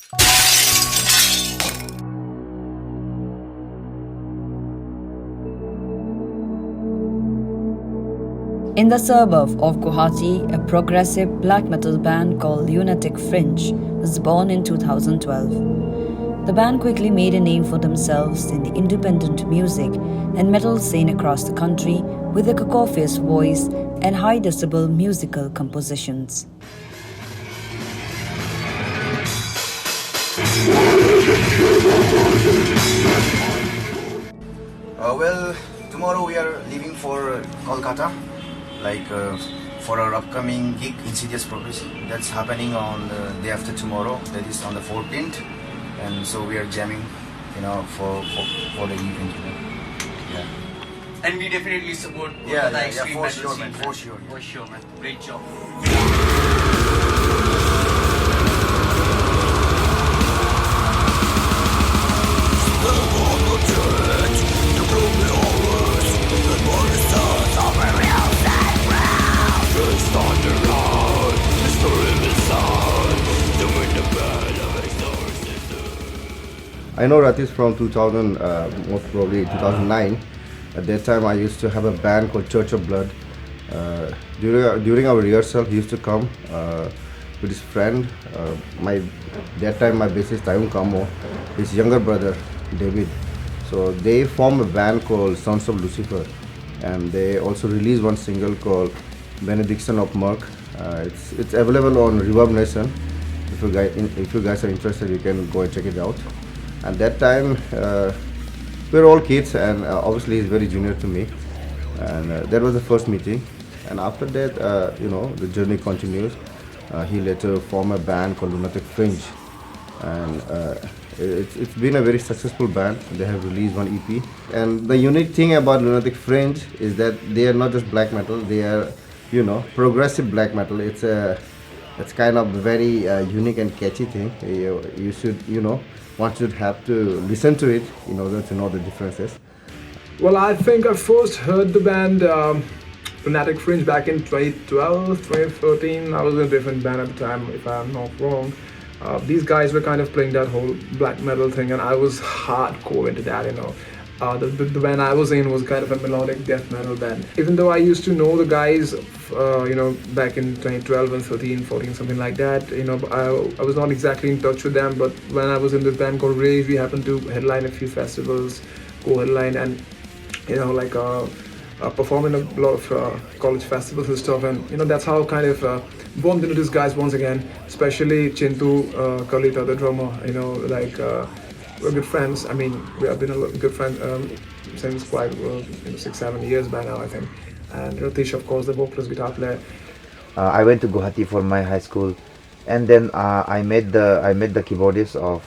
In the suburb of Guwahati, a progressive black metal band called Lunatic Fringe was born in 2012. The band quickly made a name for themselves in the independent music and metal scene across the country with a cacophonous voice and high-decibel musical compositions. Well, tomorrow we are leaving for Kolkata, for our upcoming gig, Insidious Progress. That's happening on the day after tomorrow, that is on the 14th. And so we are jamming, for the event. Yeah. And we definitely support extreme for metal sure, scene, man. For sure. For sure, man. Great job. I know Ratish from 2000, most probably 2009. At that time I used to have a band called Church of Blood. During our rehearsal he used to come with his friend, that time my bassist Tayun Kamo, his younger brother David. So they formed a band called Sons of Lucifer, and they also released one single called Benediction of 𝗥𝗘𝗦𝗥𝗘𝗖𝗧𝗜𝗍𝗓. It's available on Reverb Nation. If you guys are interested, you can go and check it out. At that time, we were all kids, and obviously he's very junior to me. And that was the first meeting. And after that, the journey continues. He later formed a band called Lunatic Fringe, and it's been a very successful band. They have released one EP. And the unique thing about Lunatic Fringe is that they are not just black metal. They are, progressive black metal. It's kind of very unique and catchy thing. You should, one should have to listen to it in order to know the differences. Well, I think I first heard the band Lunatic Fringe back in 2012, 2013. I was in a different band at the time, if I'm not wrong. These guys were kind of playing that whole black metal thing, and I was hardcore into that, The band I was in was kind of a melodic death metal band. Even though I used to know the guys, back in 2012 and 13, 14, something like that, I was not exactly in touch with them. But when I was in this band called Rage, we happened to headline a few festivals, co-headline, and perform in a lot of college festivals and stuff. And that's how I kind of bumped into these guys once again, especially Chintu Kalita, the drummer. We're good friends. I mean, we have been a good friend since quite 6-7 years by now, I think. And Ratish, of course, the vocalist, guitar player. I went to Guwahati for my high school, and then I met the keyboardist of.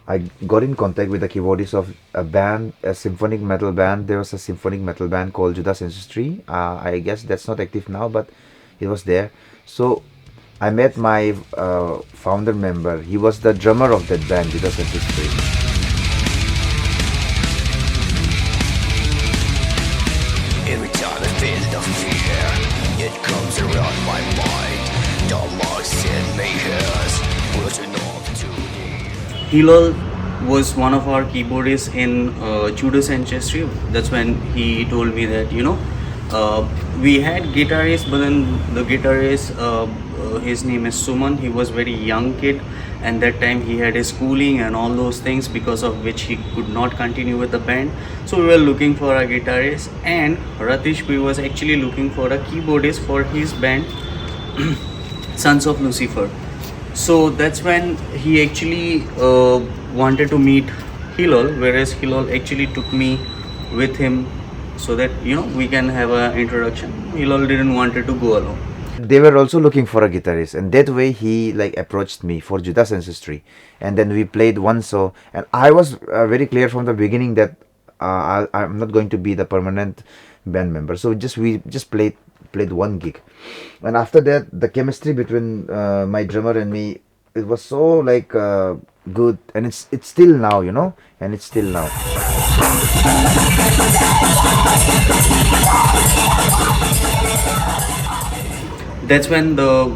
I got in contact with the keyboardist of a symphonic metal band. There was a symphonic metal band called Judas Ancestry. I guess that's not active now, but it was there. So I met my founder member. He was the drummer of that band, Judas Ancestry. Every time I feel the fear, it comes around my mind. The loss in me has was enough to Hilal was one of our keyboardists in Judas Ancestry. That's when he told me that, we had guitarist, but then the guitarist, his name is Suman. He was very young kid, and that time he had his schooling and all those things, because of which he could not continue with the band. So we were looking for a guitarist, and Ratish was actually looking for a keyboardist for his band Sons of Lucifer. So that's when he actually wanted to meet Hilal, whereas Hilal actually took me with him so that we can have an introduction. Hilal didn't wanted to go alone. They were also looking for a guitarist, and that way he approached me for Judas Ancestry, and then we played one show, and I was very clear from the beginning that I'm not going to be the permanent band member. So we just played one gig, and after that the chemistry between my drummer and me, it was so good, and it's still now, and it's still now. That's when the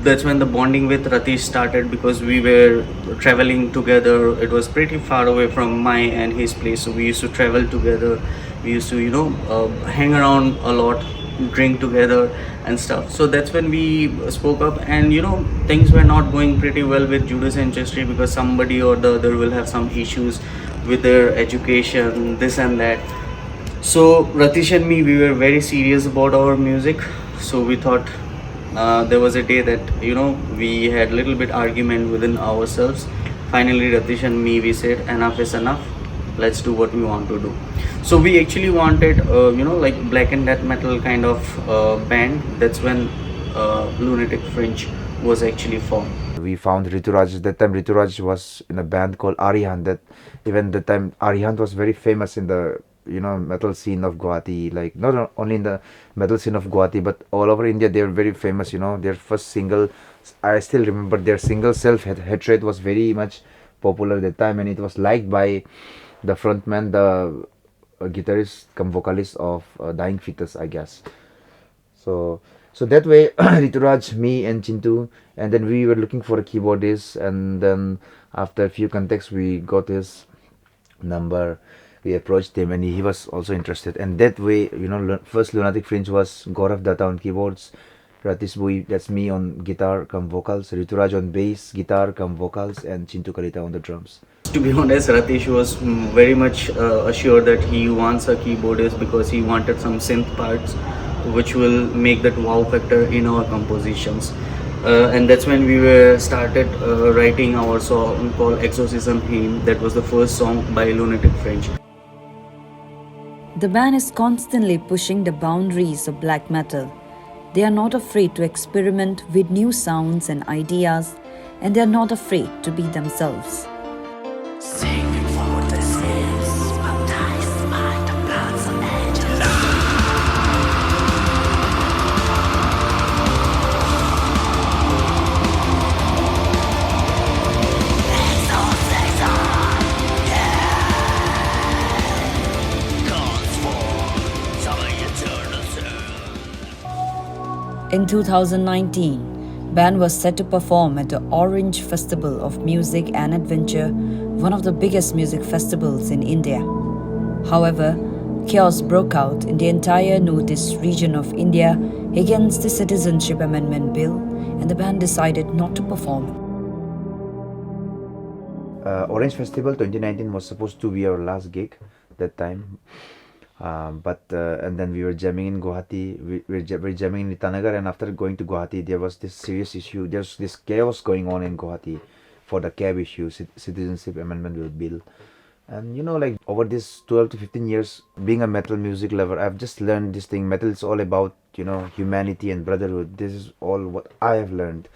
that's when the bonding with Ratish started, because we were traveling together. It was pretty far away from my and his place, so we used to travel together. We used to, hang around a lot, drink together and stuff. So that's when we spoke up, and things were not going pretty well with Judas Ancestry, because somebody or the other will have some issues with their education, this and that. So Ratish and me, we were very serious about our music. So we thought, there was a day that we had little bit argument within ourselves. Finally Ratish and me, we said enough is enough, let's do what we want to do. So we actually wanted like black and death metal kind of band. That's when Lunatic Fringe was actually formed. We found Rituraj. That time Rituraj was in a band called Arihant. That even the time Arihant was very famous in the metal scene of Guwahati, like not only in the metal scene of Guwahati but all over India. They were very famous. Their first single, I still remember their single Self Hatred was very much popular at the time, and it was liked by the frontman, the guitarist cum vocalist of Dying Fetus, I guess. So that way Rituraj, me and Chintu, and then we were looking for a keyboardist, and then after a few contacts we got his number. We approached him and he was also interested, and that way first Lunatic Fringe was Gaurav Datta on keyboards, Ratish Bui, that's me, on guitar cum vocals, Rituraj on bass, guitar cum vocals, and Chintu Kalita on the drums. To be honest, Ratish was very much assured that he wants a keyboardist, because he wanted some synth parts which will make that wow factor in our compositions. And that's when we started writing our song called Exorcism Hymn. That was the first song by Lunatic Fringe. The band is constantly pushing the boundaries of black metal. They are not afraid to experiment with new sounds and ideas, and they are not afraid to be themselves. Sing for the sins, baptized by the bloods of angels. In 2019, band was set to perform at the Orange Festival of Music and Adventure, one of the biggest music festivals in India. However, chaos broke out in the entire northeast region of India against the Citizenship Amendment Bill, and the band decided not to perform. Orange Festival 2019 was supposed to be our last gig that time. But and then we were jamming in Guwahati, we were jamming in Itanagar, and after going to Guwahati there was this serious issue, there's this chaos going on in Guwahati for the CAB issue, Citizenship Amendment Bill. And like over this 12 to 15 years being a metal music lover, I've just learned this thing. Metal is all about humanity and brotherhood. This is all what I have learned.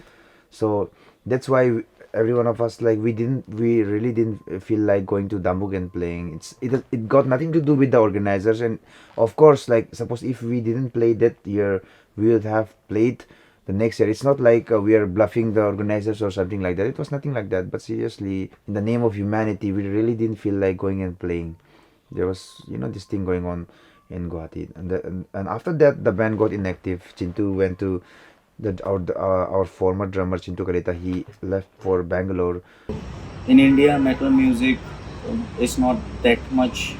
So that's why every one of us, like, we really didn't feel like going to Dambuk and playing. It got nothing to do with the organizers, and of course, like, suppose if we didn't play that year, we would have played the next year. It's not like we are bluffing the organizers or something like that. It was nothing like that. But seriously, in the name of humanity, we really didn't feel like going and playing. There was this thing going on in Guwahati, and after that the band got inactive. Chintu went to our former drummer Chintu Kalita, he left for Bangalore. In India, metal music is not that much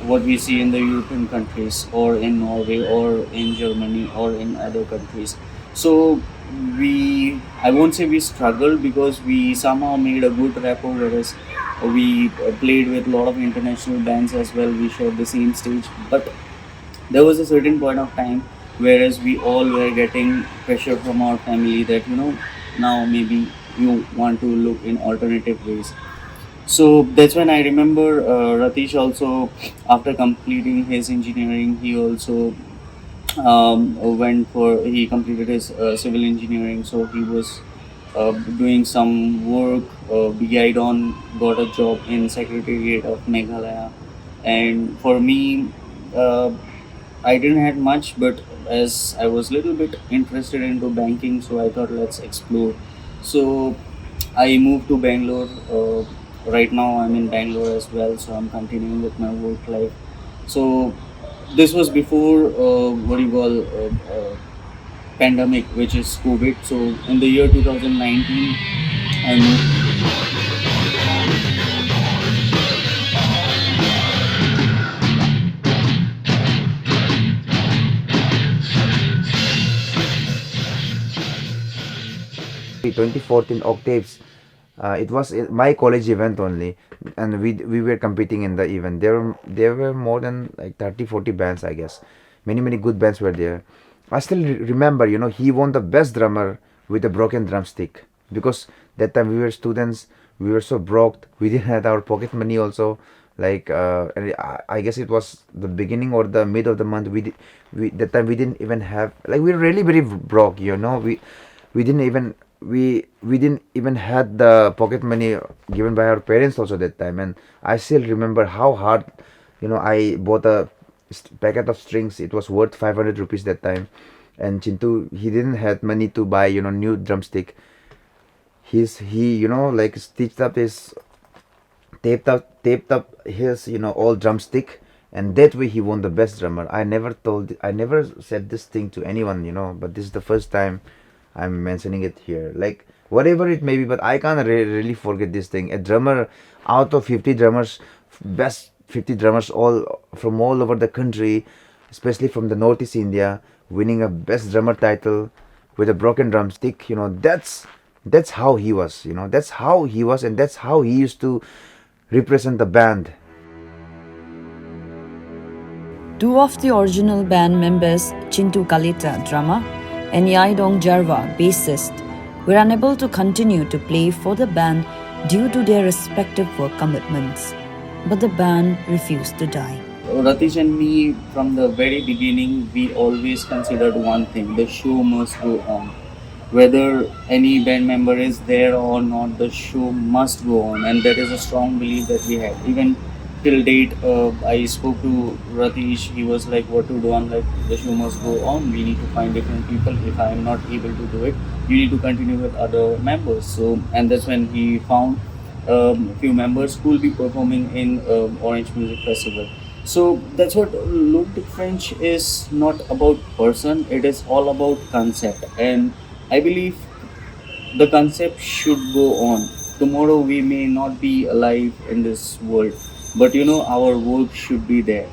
what we see in the European countries or in Norway or in Germany or in other countries. So I won't say we struggled, because we somehow made a good rapport, whereas we played with a lot of international bands as well. We shared the same stage, but there was a certain point of time whereas we all were getting pressure from our family that now maybe you want to look in alternative ways. So that's when I remember Ratish also, after completing his engineering, he also he completed his civil engineering, so he was doing some work. Bigidon got a job in Secretariat of Meghalaya, and for me, I didn't have much, but as I was a little bit interested into banking, so I thought let's explore. So I moved to Bangalore. Right now I'm in Bangalore as well, so I'm continuing with my work life. So this was before pandemic, which is COVID. So in the year 2019, I moved. 2014 octaves. It was my college event only, and we were competing in the event. There were more than like 30-40 bands, I guess. Many good bands were there. I still remember, he won the best drummer with a broken drumstick, because that time we were students. We were so broke. We didn't have our pocket money also. Like and I guess it was the beginning or the mid of the month. We that time we didn't even have, like, we were really very broke. We didn't even we didn't even had the pocket money given by our parents also that time. And I still remember how hard, I bought a packet of strings. It was worth 500 rupees that time, and Chintu, he didn't have money to buy new drumstick. He like stitched up his taped up his old drumstick, and that way he won the best drummer. I never said this thing to anyone, but this is the first time I'm mentioning it here. Like, whatever it may be, but I can't really forget this thing. A drummer out of 50 drummers, best 50 drummers all from all over the country, especially from the Northeast India, winning a best drummer title with a broken drumstick. That's how he was. That's how he was, and that's how he used to represent the band. Two of the original band members, Chintu Kalita, drummer, and Yaidong Jarwa, bassist, were unable to continue to play for the band due to their respective work commitments. But the band refused to die. Ratish and me, from the very beginning, we always considered one thing: the show must go on. Whether any band member is there or not, the show must go on, and that is a strong belief that we had. Even till date, I spoke to Ratish. He was like, "What to do?" I'm like, "The show must go on. We need to find different people. If I am not able to do it, you need to continue with other members." So, and that's when he found a few members who will be performing in Orange Music Festival. So that's what Lunatic Fringe is not about person. It is all about concept, and I believe the concept should go on. Tomorrow we may not be alive in this world, but our work should be there.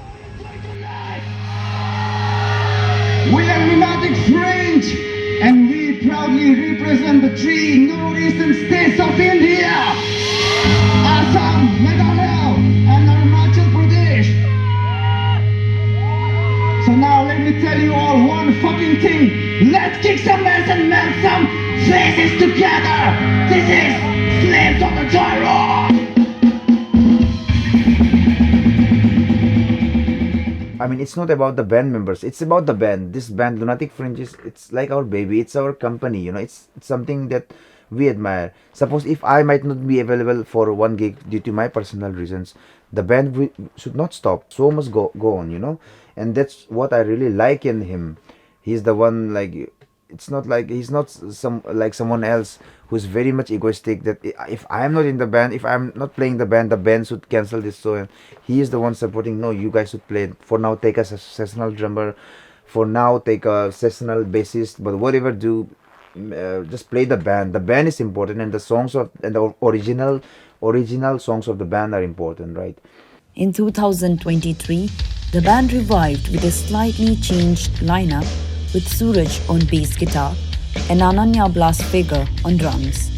We are Lunatic Fringe, and we proudly represent the three northeastern states of India: Assam, Meghalaya, and Arunachal Pradesh. So now let me tell you all one fucking thing. Let's kick some ass and melt some faces together. This is Slaves of the Gyro. I mean, it's not about the band members. It's about the band. This band, Lunatic Fringe, it's like our baby. It's our company. It's something that we admire. Suppose if I might not be available for one gig due to my personal reasons, the band should not stop. So must go on. And that's what I really like in him. He's the one, like, it's not like he's not someone else who's very much egoistic, that if I'm not in the band, if I'm not playing the band should cancel this. So he is the one supporting. No, you guys should play. For now, take a sessional drummer. For now, take a sessional bassist. But whatever do, just play the band. The band is important, and the songs and the original songs of the band are important, right? In 2023, the band revived with a slightly changed lineup, with Suraj on bass guitar and Ananya Blast Figure on drums.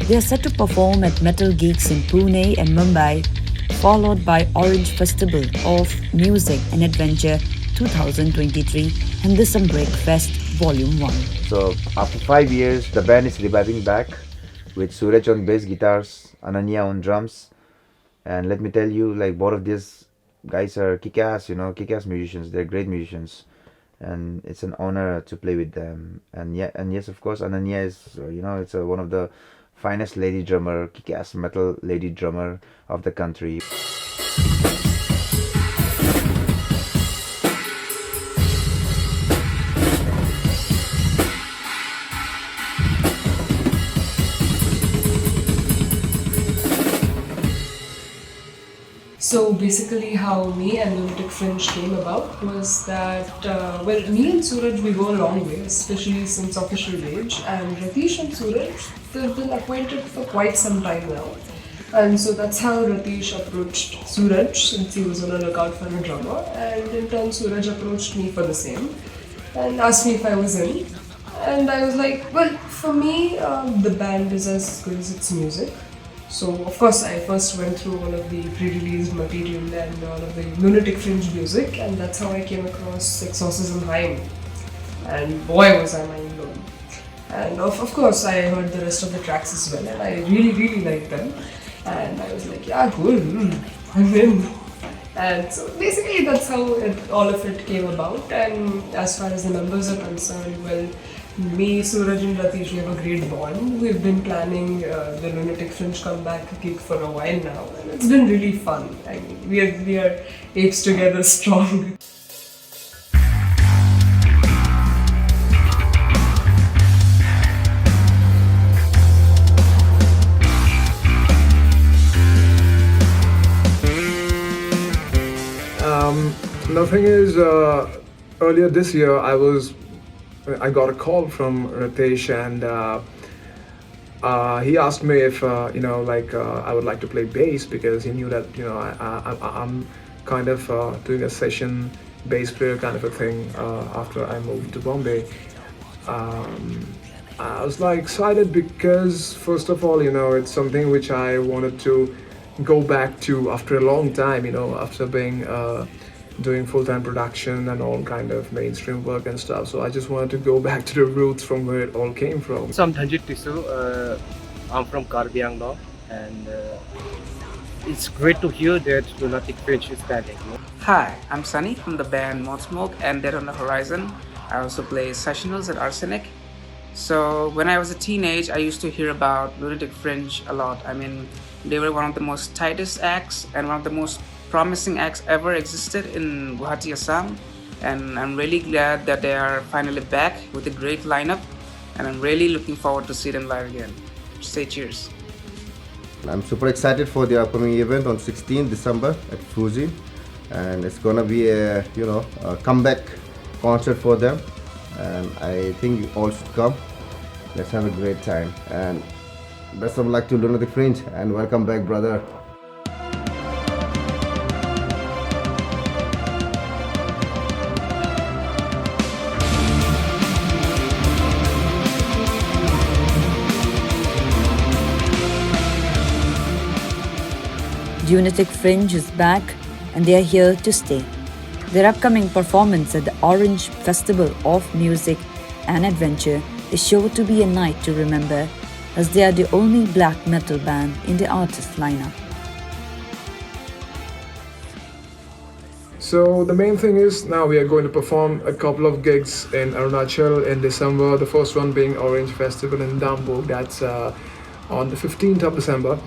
They are set to perform at metal gigs in Pune and Mumbai, followed by Orange Festival of Music and Adventure 2023 and the Break Fest Volume 1. So after 5 years, the band is reviving back with Suraj on bass guitars, Ananya on drums. And let me tell you, like, both of these guys are kick-ass musicians. They're great musicians, and it's an honor to play with them. And yes, of course, Ananya is, it's one of the finest lady drummer, kick-ass metal lady drummer of the country. So basically how me and Lunatic Fringe came about was that, me and Suraj, we go a long way, especially since official age, and Ratish and Suraj, they've been acquainted for quite some time now. And so that's how Ratish approached Suraj, since he was on a lookout for a drummer, and in turn Suraj approached me for the same and asked me if I was in. And I was like, well, for me, the band is as good as its music. So of course I first went through all of the pre-released material and all of the Lunatic Fringe music, and that's how I came across 𝗥𝗘𝗦𝗨𝗥𝗥𝗘𝗖𝗧𝗜𝗍𝗓. And boy was I mind blown. And of course I heard the rest of the tracks as well, and I really liked them. And I was like, yeah, cool, I'm in. And so basically that's how all of it came about. And as far as the members are concerned, well, me, Suraj and Ratish, we have a great bond. We've been planning the Lunatic Fringe comeback gig for a while now, and it's been really fun. I mean, we are apes together strong. The thing is, earlier this year I got a call from Ratish, and he asked me if I would like to play bass, because he knew that I'm kind of doing a session bass player kind of a thing after I moved to Bombay. I was like excited because first of all, it's something which I wanted to go back to after a long time, after being doing full-time production and all kind of mainstream work and stuff. So I just wanted to go back to the roots from where it all came from. So I'm 𝗥𝗘𝗦𝗨𝗥𝗥𝗘𝗖𝗧𝗜𝗍𝗓. I'm from Karbiang, and it's great to hear that Lunatic Fringe is back. Hi, I'm Sunny from the band Mod Smoke and Dead on the Horizon. I also play sessionals at Arsenic. So when I was a teenage, I used to hear about Lunatic Fringe a lot. I mean, they were one of the most tightest acts and one of the most promising acts ever existed in Guwahati, Assam. And I'm really glad that they are finally back with a great lineup, and I'm really looking forward to see them live again. Say cheers. I'm super excited for the upcoming event on 16th December at Fuji, and it's gonna be a comeback concert for them, and I think you all should come. Let's have a great time, and best of luck to Lunatic Fringe, and welcome back, brother. Lunatic Fringe is back, and they are here to stay. Their upcoming performance at the Orange Festival of Music and Adventure is sure to be a night to remember, as they are the only black metal band in the artist lineup. So the main thing is, now we are going to perform a couple of gigs in Arunachal in December. The first one being Orange Festival in Dambuk, that's on the 15th of December.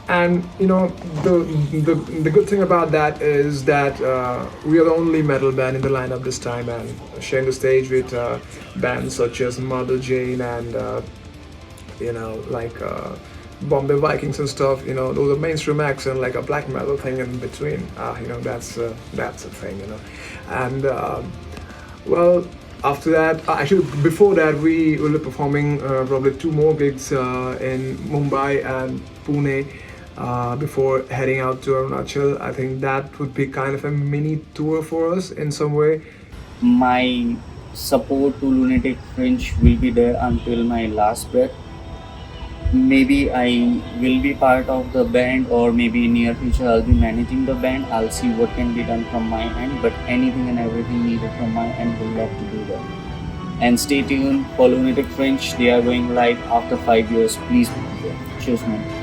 And the good thing about that is that we are the only metal band in the lineup this time, and sharing the stage with bands such as Mother Jane and Bombay Vikings and stuff. Those are mainstream acts, and like a black metal thing in between. That's a thing. And well, after that, actually before that, we will be performing probably 2 more gigs in Mumbai and Pune. Before heading out to Arunachal. I think that would be kind of a mini tour for us in some way. My support to Lunatic Fringe will be there until my last breath. Maybe I will be part of the band, or maybe in near future I'll be managing the band. I'll see what can be done from my end, but anything and everything needed from my end, will love to do that. And stay tuned for Lunatic Fringe. They are going live after 5 years. Please be there. Cheers, man.